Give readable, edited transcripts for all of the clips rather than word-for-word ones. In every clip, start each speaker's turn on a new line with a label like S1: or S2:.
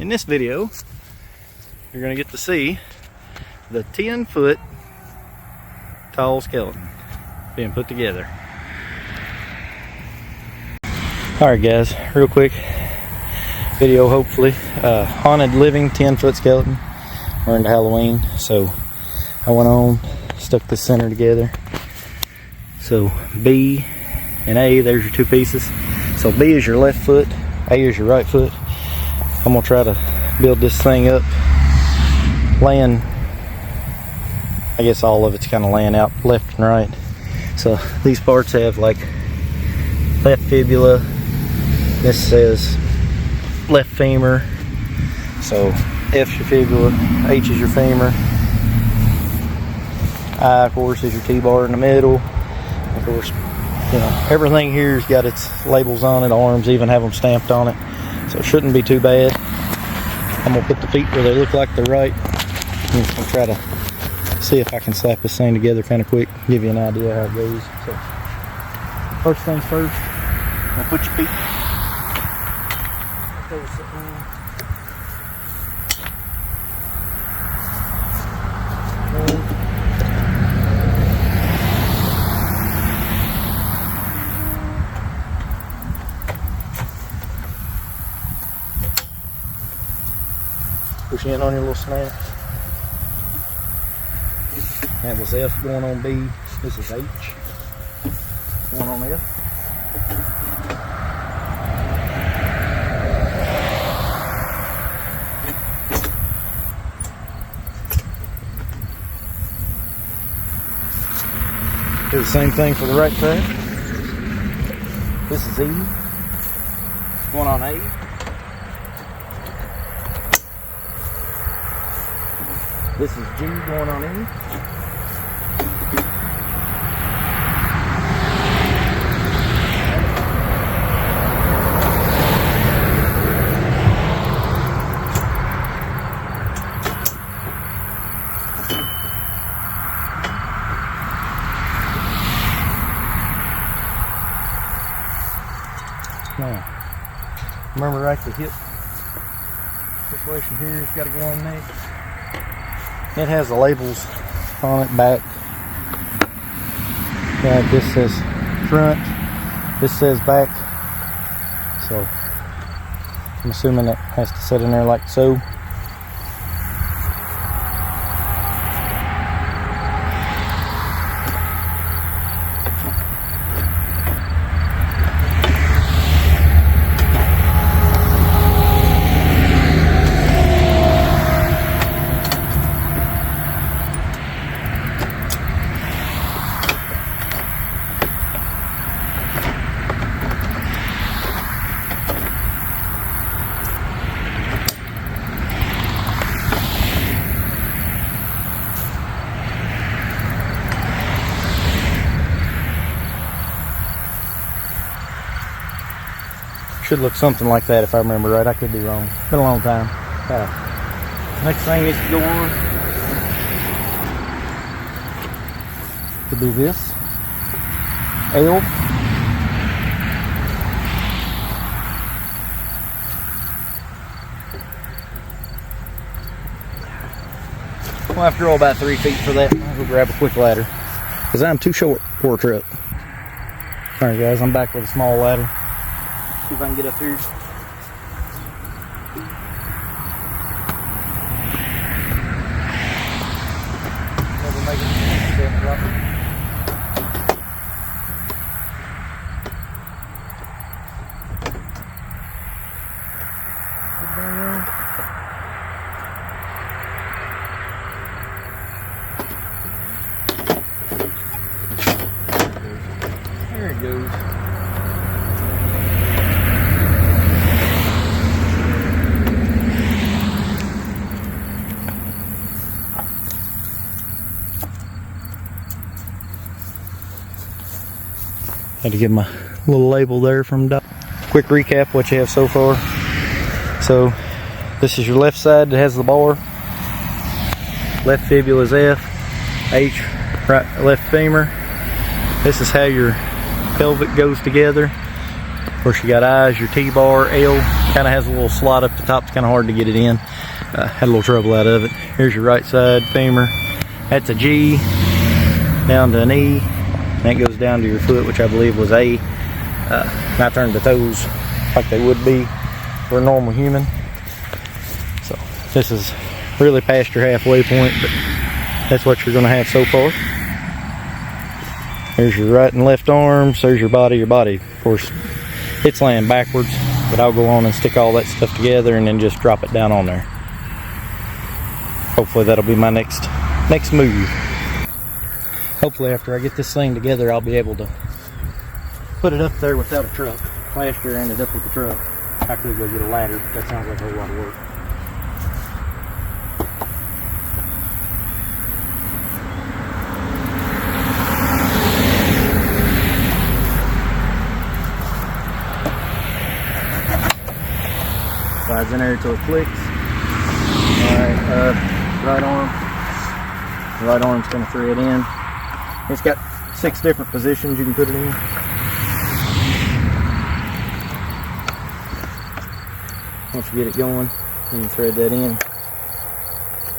S1: In this video, you're going to get to see the 10-foot tall skeleton being put together. Alright guys, real quick video hopefully. Haunted living 10-foot skeleton. We're into Halloween, so I went on, stuck the center together. So B and A, there's your two pieces. So B is your left foot, A is your right foot. I'm gonna try to build this thing up, laying, I guess all of it's kind of laying out left and right. So these parts have like left fibula, this says left femur, so F's your fibula, H is your femur, I of course is your T-bar in the middle. Of course, you know, everything here's got its labels on it, arms even have them stamped on it, so it shouldn't be too bad. I'm gonna put the feet where they look like they're right. I'm just gonna try to see if I can slap this thing together kind of quick, give you an idea how it goes. So first things first, I'm gonna put your feet. Push in on your little snap. That was F going on B. This is H going on F. Do the same thing for the right side. This is E going on A. This is G going on E. Now, remember right, the hip situation here has got to go on next. It has the labels on it back. Yeah, this says front, this says back. So I'm assuming that has to sit in there like so. Should look something like that if I remember right. I could be wrong. It's been a long time. Next thing needs to go on could be this L. We'll have to roll about 3 feet for that. I'll go grab a quick ladder because I'm too short for a truck. Alright guys, I'm back with a small ladder. See if I can get up here. Never make it step proper. There it goes. Had to give my little label there from Doc. Quick recap what you have so far. So this is your left side that has the bar. Left fibula is F, H, right, left femur. This is how your pelvic goes together. Of course, you got I as your T-bar, L Kind of has a little slot up the top. It's kind of hard to get it in. Had a little trouble out of it. Here's your right side femur. That's a G down to an E. That goes down to your foot, which I believe was A. And I turned the toes like they would be for a normal human. So this is really past your halfway point, but that's what you're going to have so far. There's your right and left arms. There's your body. Your body, of course, it's laying backwards, but I'll go on and stick all that stuff together and then just drop it down on there. Hopefully that'll be my next move. Hopefully after I get this thing together, I'll be able to put it up there without a truck. Last year I ended up with a truck. I could go get a ladder, but that sounds like a whole lot of work. Slides in there till it clicks. Alright, right arm. The right arm's going to thread in. It's got 6 different positions you can put it in. Once you get it going, you can thread that in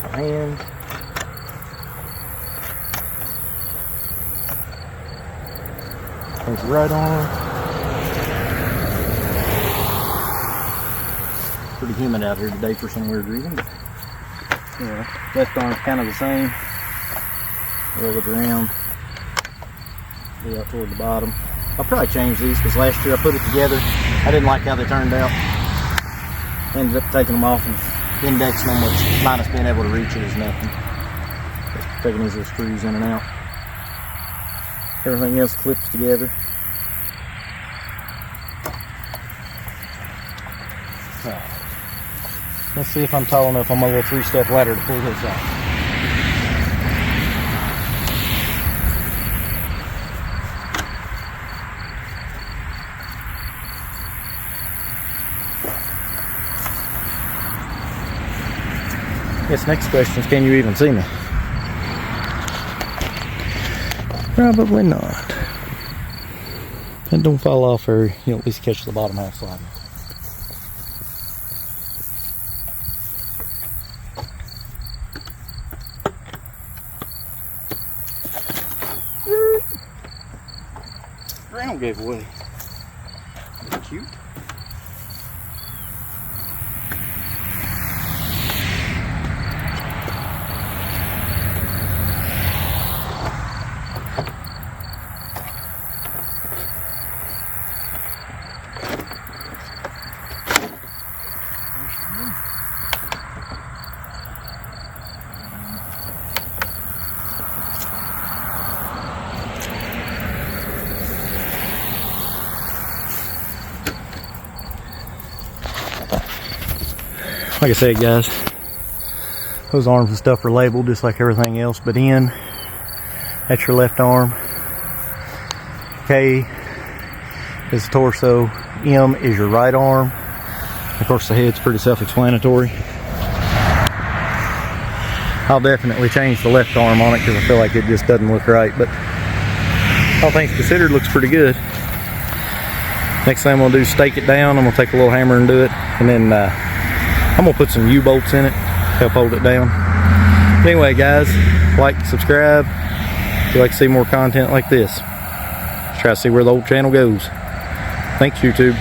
S1: by hand. There's the right arm. Pretty humid out here today for some weird reason, but yeah, left arm's kind of the same. Roll it around, be up toward the bottom. I'll probably change these because last year I put it together. I didn't like how they turned out. Ended up taking them off and indexing them, which minus being able to reach it is nothing. Just taking these little screws in and out. Everything else clips together. So, let's see if I'm tall enough on my little 3-step ladder to pull this off. Guess next question is, can you even see me? Probably not. And don't fall off, or you'll at least catch the bottom half sliding. Ground gave away. That's cute. Like I said, guys, those arms and stuff are labeled just like everything else, but in, that's your left arm. K is the torso. M is your right arm. Of course, the head's pretty self-explanatory. I'll definitely change the left arm on it because I feel like it just doesn't look right, but all things considered, looks pretty good. Next thing I'm going to do is stake it down. I'm going to take a little hammer and do it, and then I'm going to put some U-bolts in it, help hold it down. Anyway, guys, like, subscribe if you'd like to see more content like this. Let's try to see where the old channel goes. Thanks, YouTube.